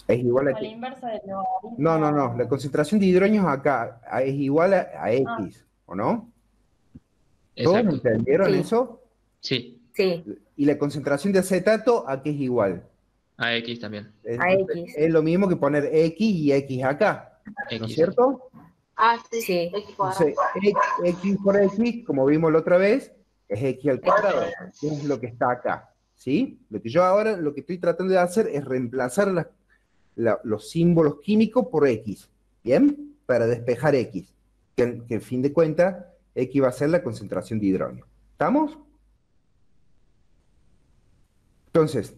Es igual a A la que... inversa de No, no, no. La logaritmo. concentración de hidrógenos acá es igual a Ah, X, ¿o no? ¿Todos Exacto. entendieron Sí, eso? Sí, sí, Y la concentración de acetato, ¿a qué es igual? a X también. a Entonces, X. es lo mismo que poner X y X acá, ¿no es X, sí. cierto? Ah, sí, Sí, X cuadrado. Entonces, X por X, como vimos la otra vez, es X al X cuadrado, cuadrado. que es lo que está acá, ¿sí? Lo que yo ahora, lo que estoy tratando de hacer es reemplazar los símbolos químicos por X, ¿bien? Para despejar X, que al fin de cuentas, X va a ser la concentración de hidrógeno. ¿Estamos? Entonces,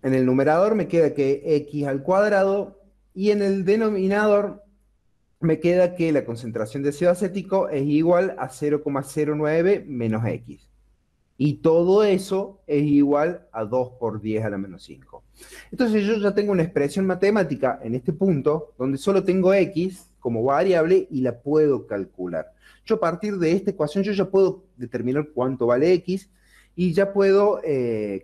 en el numerador me queda que X al cuadrado y en el denominador me queda que la concentración de ácido acético es igual a 0,09 menos X. Y todo eso es igual a 2 por 10 a la menos 5. Entonces yo ya tengo una expresión matemática en este punto donde solo tengo X como variable y la puedo calcular. Yo a partir de esta ecuación yo ya puedo determinar cuánto vale X y ya puedo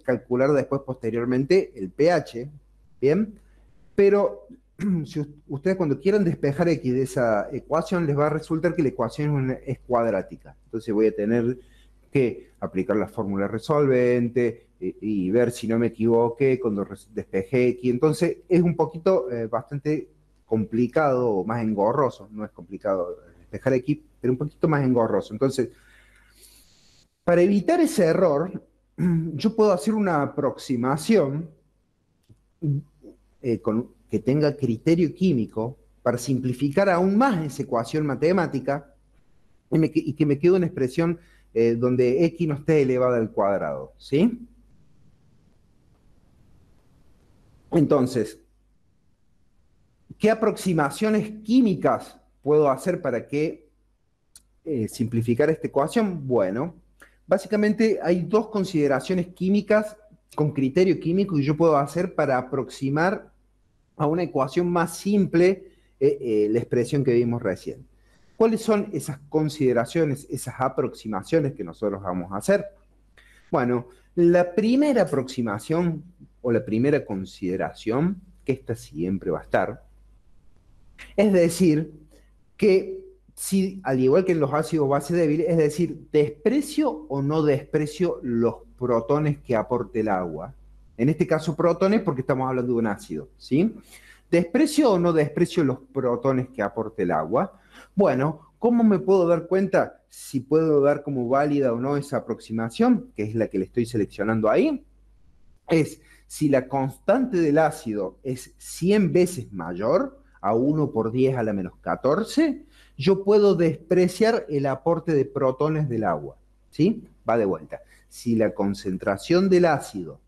calcular después posteriormente el pH, ¿bien? Pero si ustedes cuando quieran despejar X de esa ecuación, les va a resultar que la ecuación es cuadrática. Entonces voy a tener que aplicar la fórmula resolvente y ver si no me equivoqué cuando despejé X. Entonces es un poquito bastante complicado o más engorroso. No es complicado despejar X, pero un poquito más engorroso. Entonces, para evitar ese error, yo puedo hacer una aproximación que tenga criterio químico para simplificar aún más esa ecuación matemática y que me quede una expresión donde X no esté elevada al cuadrado, ¿sí? Entonces, ¿qué aproximaciones químicas puedo hacer para que simplificar esta ecuación? Bueno, básicamente hay dos consideraciones químicas con criterio químico que yo puedo hacer para aproximar a una ecuación más simple la expresión que vimos recién. ¿Cuáles son esas consideraciones, esas aproximaciones que nosotros vamos a hacer? Bueno, la primera aproximación o la primera consideración, que esta siempre va a estar, es decir, que si, al igual que en los ácidos base débiles, es decir, desprecio o no desprecio los protones que aporte el agua. En este caso, protones porque estamos hablando de un ácido, ¿sí? ¿Desprecio o no desprecio los protones que aporte el agua? Bueno, ¿cómo me puedo dar cuenta si puedo dar como válida o no esa aproximación, que es la que le estoy seleccionando ahí? Es si la constante del ácido es 100 veces mayor a 1 por 10 a la menos 14, yo puedo despreciar el aporte de protones del agua. ¿Sí? Va de vuelta. Si la concentración del ácido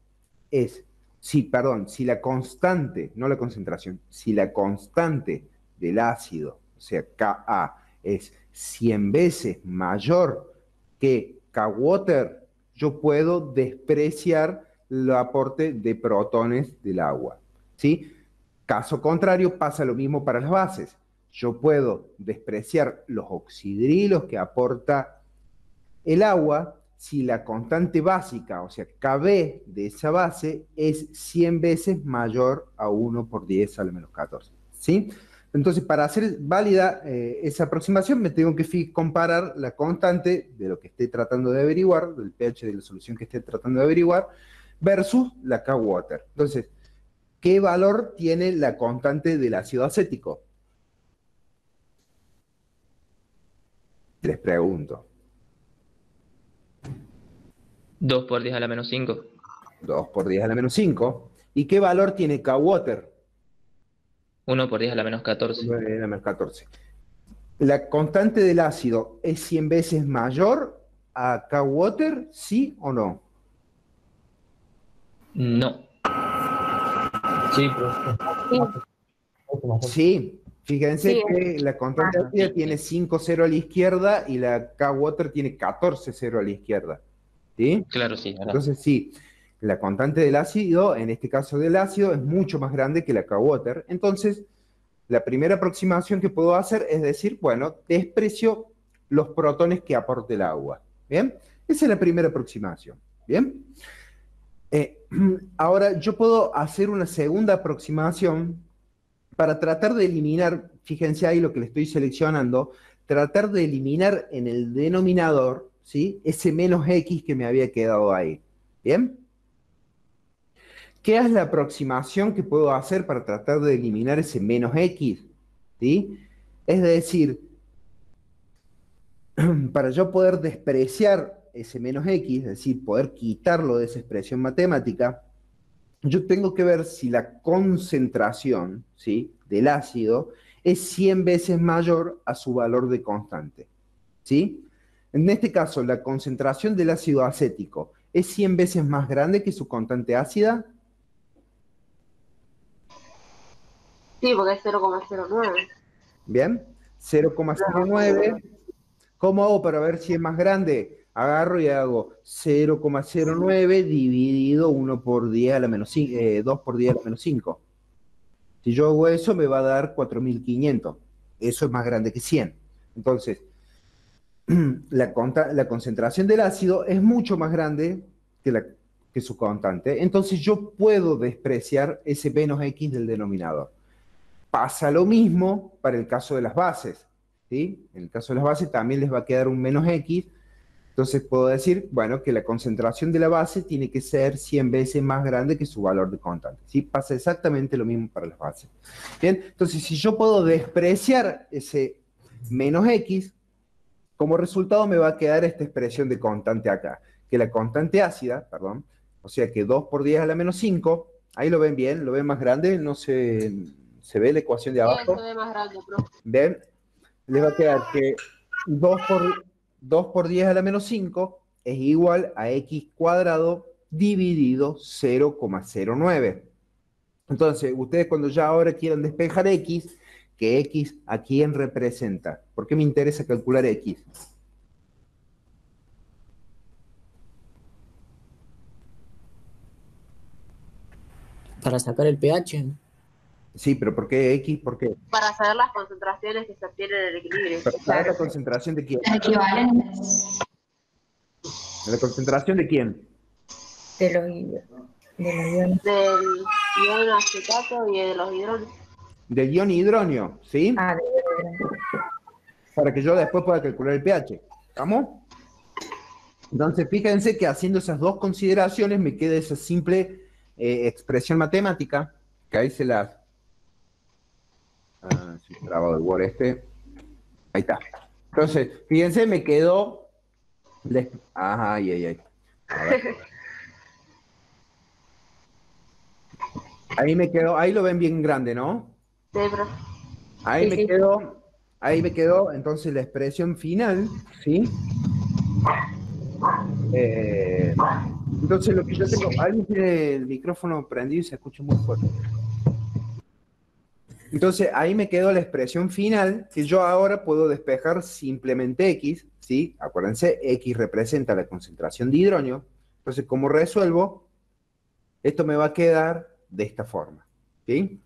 es, sí, perdón, si la constante, no la concentración, si la constante del ácido, o sea, Ka, es 100 veces mayor que K-water, yo puedo despreciar el aporte de protones del agua. ¿Sí? Caso contrario, pasa lo mismo para las bases. Yo puedo despreciar los oxidrilos que aporta el agua si la constante básica, o sea, Kb de esa base, es 100 veces mayor a 1 por 10 a la menos 14. ¿Sí? Entonces, para hacer válida esa aproximación, me tengo que comparar la constante de lo que esté tratando de averiguar, del pH de la solución que esté tratando de averiguar, versus la K-water. Entonces, ¿qué valor tiene la constante del ácido acético? Les pregunto. 2 por 10 a la menos 5. 2 por 10 a la menos 5. ¿Y qué valor tiene K-water? 1 por 10 a la menos 14. 1 a la menos 14. ¿La constante del ácido es 100 veces mayor a K-water, sí o no? No. Sí, pero sí, mucho más alto. Sí, fíjense sí, que la constante ajá, ácida tiene 5 0 a la izquierda y la K-water tiene 14 0 a la izquierda. ¿Sí? Claro, sí, ¿verdad? Entonces sí, la constante del ácido, en este caso del ácido, es mucho más grande que la K-water. Entonces, la primera aproximación que puedo hacer es decir, bueno, desprecio los protones que aporte el agua. ¿Bien? Esa es la primera aproximación. ¿Bien? Eh, Ahora yo puedo hacer una segunda aproximación para tratar de eliminar, fíjense ahí lo que le estoy seleccionando, tratar de eliminar en el denominador, ¿sí? Ese menos X que me había quedado ahí. ¿Bien? ¿Qué es la aproximación que puedo hacer para tratar de eliminar ese menos X? ¿Sí? Es decir, para yo poder despreciar ese menos X, es decir, poder quitarlo de esa expresión matemática, yo tengo que ver si la concentración, ¿sí?, del ácido es 100 veces mayor a su valor de constante. ¿Sí? En este caso, la concentración del ácido acético es 100 veces más grande que su constante ácida. Sí, porque es 0,09. Bien, 0,09. ¿Cómo hago para ver si es más grande? Agarro y hago 0,09 dividido 1 por 10 a la menos 5, 2 por 10 a la menos 5. Si yo hago eso, me va a dar 4500. Eso es más grande que 100. Entonces, la concentración del ácido es mucho más grande que su constante. Entonces, yo puedo despreciar ese menos X del denominador. Pasa lo mismo para el caso de las bases. ¿Sí? En el caso de las bases también les va a quedar un menos X. Entonces puedo decir, bueno, que la concentración de la base tiene que ser 100 veces más grande que su valor de constante. ¿Sí? Pasa exactamente lo mismo para las bases. Bien, entonces si yo puedo despreciar ese menos X, como resultado me va a quedar esta expresión de constante acá, que la constante ácida, perdón, o sea que 2 por 10 a la menos 5, ahí lo ven bien, lo ven más grande, no se ve la ecuación de Sí, abajo. se ve más grande, profe. ¿Ven? Les va a quedar que 2 por 10 a la menos 5 es igual a x cuadrado dividido 0,09. Entonces, ustedes cuando ya ahora quieran despejar x, que x a quién representa. ¿Por qué me interesa calcular x? Para sacar el pH. Sí, pero ¿por qué x? ¿Por qué? Para saber las concentraciones que se obtienen en el equilibrio. ¿Para saber la concentración de quién? Equivalentes ¿La concentración de quién? de los iones. Del ion acetato y de los hidrones. Del ion hidronio, ¿sí? Ah, Para que yo después pueda calcular el pH. ¿Estamos? Entonces, fíjense que haciendo esas dos consideraciones me queda esa simple expresión matemática, que ahí se las... sí, trabado el Word este. Ahí está. Entonces, fíjense, me quedó... Ajá, ay. A ver. Ahí me quedó, ahí lo ven bien grande, ¿no? Sí, profe. Ahí me quedó, entonces la expresión final, ¿sí? Entonces lo que yo tengo, alguien tiene el micrófono prendido y se escucha muy fuerte. Entonces ahí me quedó la expresión final, que yo ahora puedo despejar simplemente X, ¿sí? Acuérdense, X representa la concentración de hidrógeno. Entonces, ¿cómo resuelvo? Esto me va a quedar de esta forma, ¿sí?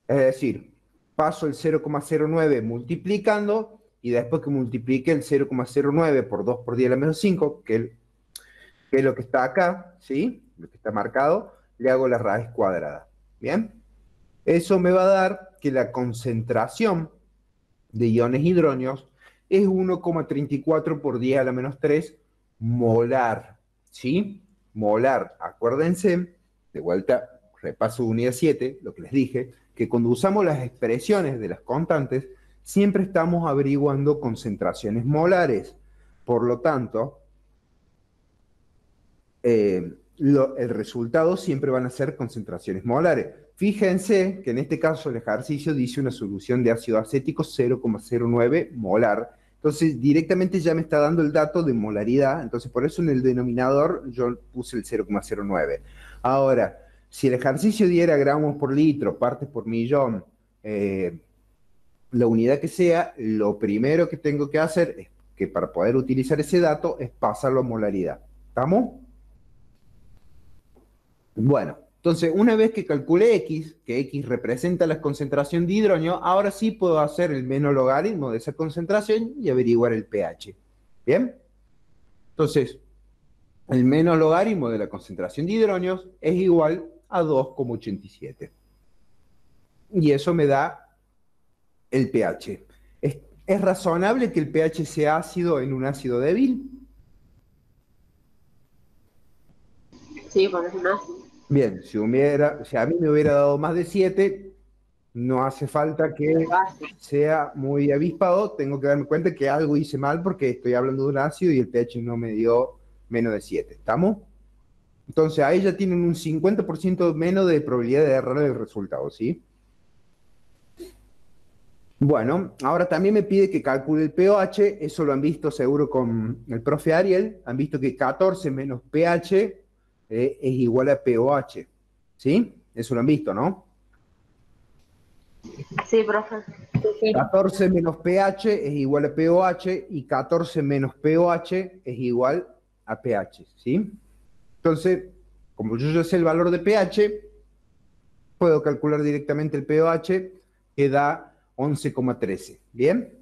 Es decir, paso el 0,09 multiplicando y después que multiplique el 0,09 por 2 por 10 a la menos 5, que es lo que está acá, ¿sí? Lo que está marcado, le hago la raíz cuadrada. ¿Bien? Eso me va a dar que la concentración de iones hidróneos es 1,34 por 10 a la menos 3 molar. ¿Sí? Molar. Acuérdense, de vuelta, repaso de unidad 7, lo que les dije, que cuando usamos las expresiones de las constantes, siempre estamos averiguando concentraciones molares. Por lo tanto, el resultado siempre van a ser concentraciones molares. Fíjense que en este caso el ejercicio dice una solución de ácido acético 0,09 molar. Entonces directamente ya me está dando el dato de molaridad. Entonces por eso en el denominador yo puse el 0,09. Ahora, si el ejercicio diera gramos por litro, partes por millón, la unidad que sea, lo primero que tengo que hacer es que para poder utilizar ese dato es pasarlo a molaridad. ¿Estamos? Bueno, entonces una vez que calculé X, que X representa la concentración de hidrógeno, ahora sí puedo hacer el menos logaritmo de esa concentración y averiguar el pH. ¿Bien? Entonces, el menos logaritmo de la concentración de hidronios es igual a 2,87. Y eso me da el pH. ¿Es razonable que el pH sea ácido en un ácido débil? Sí, porque es un ácido. Bien, si a mí me hubiera dado más de 7, no hace falta que Ácido. sea muy avispado, tengo que darme cuenta que algo hice mal porque estoy hablando de un ácido y el pH no me dio menos de 7. ¿Estamos? Entonces ahí ya tienen un 50% menos de probabilidad de errar el resultado, ¿sí? Bueno, ahora también me pide que calcule el pH, eso lo han visto seguro con el profe Ariel, han visto que 14 menos pH es igual a pOH, ¿sí? Eso lo han visto, ¿no? Sí, profe. Sí. 14 menos pH es igual a pOH y 14 menos pOH es igual a pH, ¿sí? Entonces, como yo ya sé el valor de pH, puedo calcular directamente el pOH que da 11,13, ¿bien?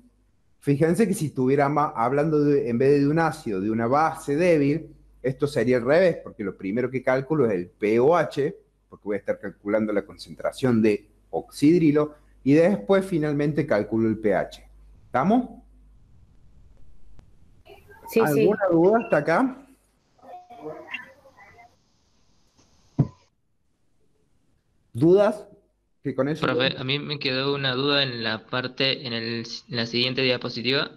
Fíjense que si estuviéramos hablando en vez de un ácido, de una base débil, esto sería al revés, porque lo primero que calculo es el pOH, porque voy a estar calculando la concentración de oxidrilo, y después finalmente calculo el pH. ¿Estamos? Sí, sí. ¿Alguna duda hasta acá? ¿Dudas? Que con eso... Profe, a mí me quedó una duda en la parte, en la siguiente diapositiva,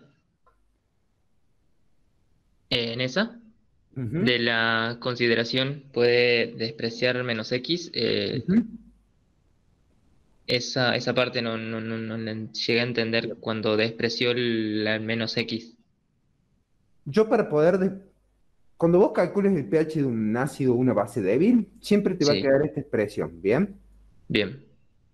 en esa, Ujú, de la consideración puede despreciar menos X. ujú. Esa parte no la llegué a entender cuando despreció el menos X. Yo para poder... Cuando vos calcules el pH de un ácido o una base débil, siempre te va a Sí, quedar esta expresión, ¿bien? bien,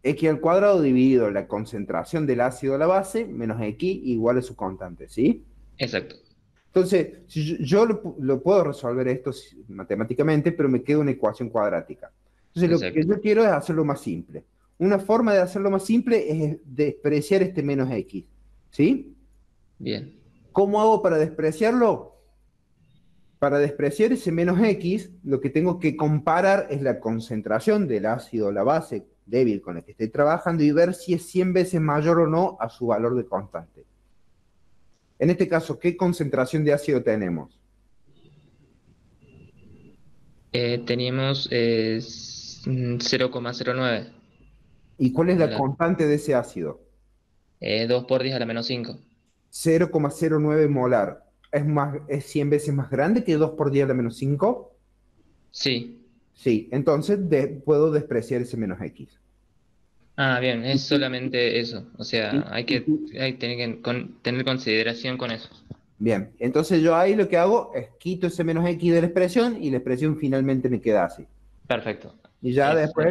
X al cuadrado dividido la concentración del ácido a la base menos X igual a su constante, ¿sí? exacto. Entonces, si yo lo puedo resolver esto matemáticamente, pero me queda una ecuación cuadrática. Entonces, lo que Exacto. yo quiero es hacerlo más simple. Una forma de hacerlo más simple es despreciar este menos X, ¿sí? Bien. ¿Cómo hago para despreciarlo? Para despreciar ese menos X, lo que tengo que comparar es la concentración del ácido o la base débil con la que estoy trabajando y ver si es 100 veces mayor o no a su valor de constante. En este caso, ¿qué concentración de ácido tenemos? Teníamos 0,09 ¿Y cuál es la molar. constante de ese ácido? 2 por 10 a la menos 5. 0,09 molar. ¿Es 100 veces más grande que 2 por 10 a la menos 5? Sí. Sí, entonces puedo despreciar ese menos X. Ah, bien, Y es si- solamente eso. O y- sea, y si- hay que tener, tener consideración con eso. Bien, entonces yo ahí lo que hago es quito ese menos X de la expresión y la expresión finalmente me queda así. Perfecto. Y ya después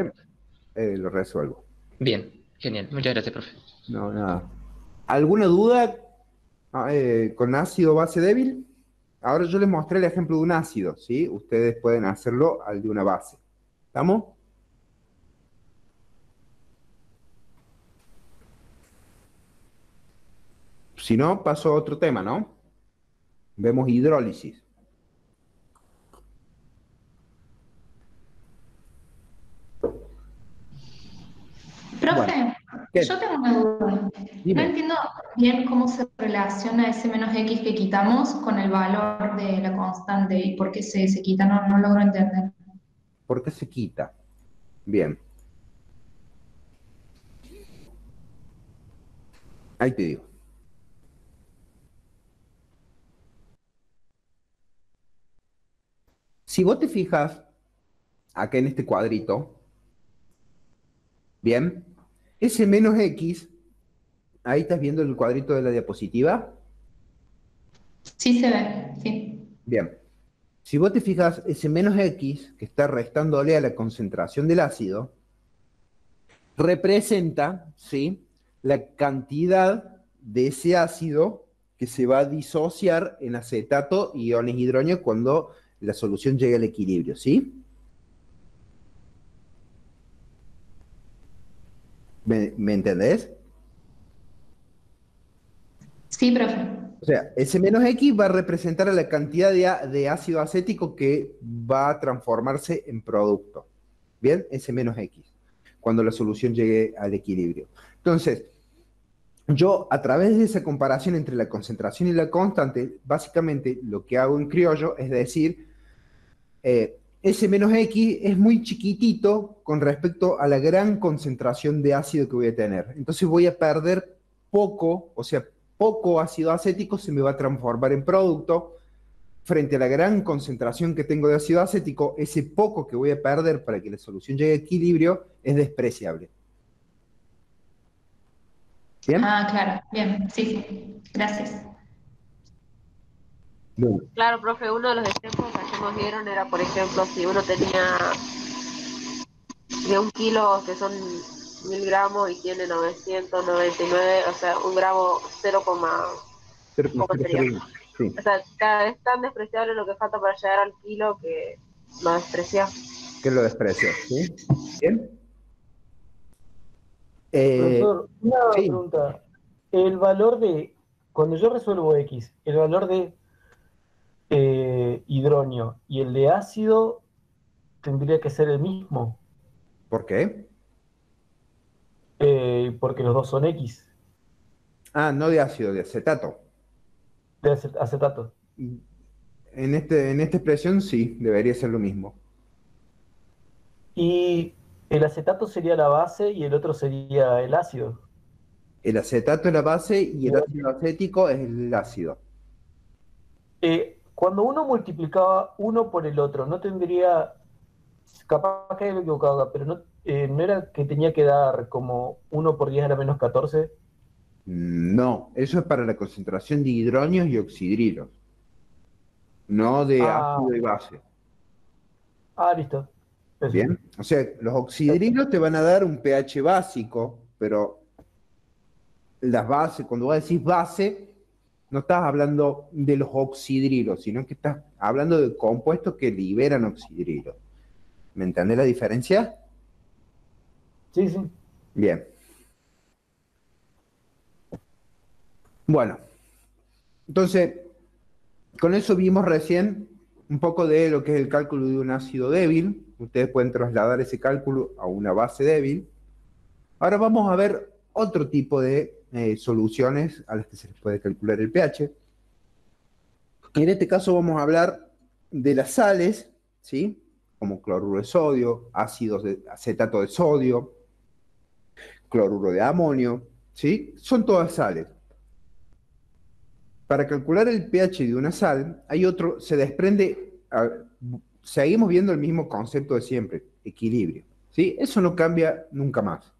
Excelente. lo resuelvo. Bien, genial. Muchas gracias, profe. No, nada. ¿Alguna duda con ácido base débil? Ahora yo les mostré el ejemplo de un ácido, ¿sí? Ustedes pueden hacerlo al de una base. ¿Estamos? Si no, paso a otro tema, ¿no? Vemos hidrólisis. Bueno, Profe, yo ¿qué? tengo una duda. No Dime. entiendo bien cómo se relaciona ese menos X que quitamos con el valor de la constante y por qué se quita, no logro entender. ¿Por qué se quita? Bien, ahí te digo. Si vos te fijas acá en este cuadrito, bien, ese menos X, ahí estás viendo el cuadrito de la diapositiva. Sí se ve, sí. Bien, si vos te fijas, ese menos X que está restándole a la concentración del ácido, representa, ¿sí?, la cantidad de ese ácido que se va a disociar en acetato y iones hidrógeno cuando la solución llegue al equilibrio, ¿sí? ¿Me entendés? Sí, profe. O sea, S menos X va a representar a la cantidad de ácido acético que va a transformarse en producto. ¿Bien? S menos X, cuando la solución llegue al equilibrio. Entonces, yo a través de esa comparación entre la concentración y la constante, básicamente lo que hago en criollo es decir, S menos X es muy chiquitito con respecto a la gran concentración de ácido que voy a tener. Entonces voy a perder poco, o sea, poco ácido acético se me va a transformar en producto. Frente a la gran concentración que tengo de ácido acético, ese poco que voy a perder para que la solución llegue a equilibrio es despreciable. ¿Bien? Ah, claro, bien, sí, sí, gracias. Bien. Claro, profe, uno de los ejemplos que nos dieron era, por ejemplo, si uno tenía de 1 kilo que son 1000 gramos y tiene 999, o sea, un gramo 0, ¿cómo sería? 0,001. Sí. O sea, es tan despreciable lo que falta para llegar al kilo que lo desprecia. Que lo desprecio. ¿Sí? ¿Bien? Profesor, una Sí. pregunta. El valor de, cuando yo resuelvo X, el valor de hidronio y el de ácido tendría que ser el mismo, ¿Por qué? porque los dos son X Ah, no de ácido, de acetato. de acetato. En esta expresión sí, debería ser lo mismo. Y el acetato sería la base y el otro sería el ácido. El acetato es la base y el ácido acético es el ácido. Cuando uno multiplicaba uno por el otro, no tendría, capaz que me he equivocado, pero no era que tenía que dar como 1 por 10 a la menos 14. No, eso es para la concentración de hidronios y oxidrilos, no de Ah, ácido y base. listo. Eso. ¿Bien? O sea, los oxidrilos te van a dar un pH básico, pero las bases, cuando vos decís base, no estás hablando de los oxidrilos, sino que estás hablando de compuestos que liberan oxidrilos. ¿Me entendés la diferencia? Sí, sí. Bien. Bueno, entonces, con eso vimos recién un poco de lo que es el cálculo de un ácido débil. Ustedes pueden trasladar ese cálculo a una base débil. Ahora vamos a ver otro tipo de soluciones a las que se les puede calcular el pH. En este caso vamos a hablar de las sales, ¿sí? Como cloruro de sodio, ácidos de acetato de sodio, cloruro de amonio, ¿sí? Son todas sales. Para calcular el pH de una sal, hay otro, se desprende, seguimos viendo el mismo concepto de siempre, equilibrio, ¿sí? Eso no cambia nunca más.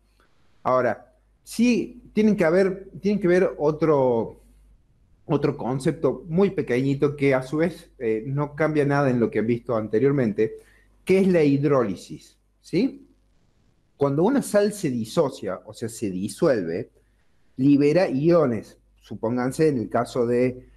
Ahora, sí tienen que ver otro concepto muy pequeñito que a su vez no cambia nada en lo que han visto anteriormente, que es la hidrólisis, ¿sí? Cuando una sal se disocia, o sea, se disuelve, libera iones. Supónganse en el caso de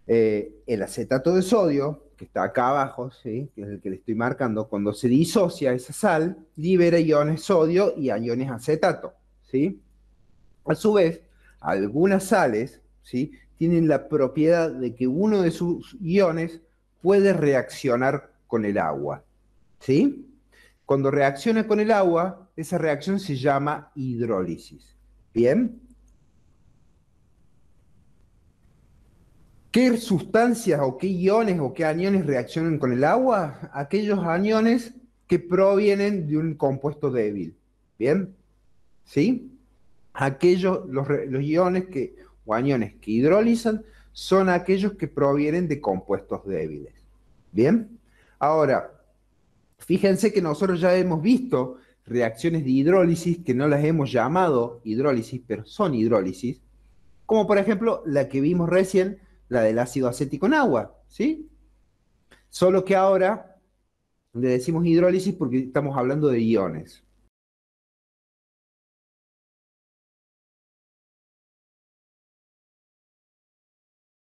el acetato de sodio, que está acá abajo, ¿sí? Que es el que le estoy marcando, cuando se disocia esa sal, libera iones sodio y iones acetato, ¿sí? A su vez, algunas sales, ¿sí? Tienen la propiedad de que uno de sus iones puede reaccionar con el agua, ¿sí? Cuando reacciona con el agua, esa reacción se llama hidrólisis. ¿Bien? ¿Qué sustancias o qué iones o qué aniones reaccionan con el agua? Aquellos aniones que provienen de un compuesto débil. ¿Bien? ¿Sí? Los iones o aniones que hidrolizan son aquellos que provienen de compuestos débiles. ¿Bien? Ahora, fíjense que nosotros ya hemos visto reacciones de hidrólisis que no las hemos llamado hidrólisis, pero son hidrólisis, como por ejemplo la que vimos recién, la del ácido acético en agua, ¿sí? Solo que ahora le decimos hidrólisis porque estamos hablando de iones,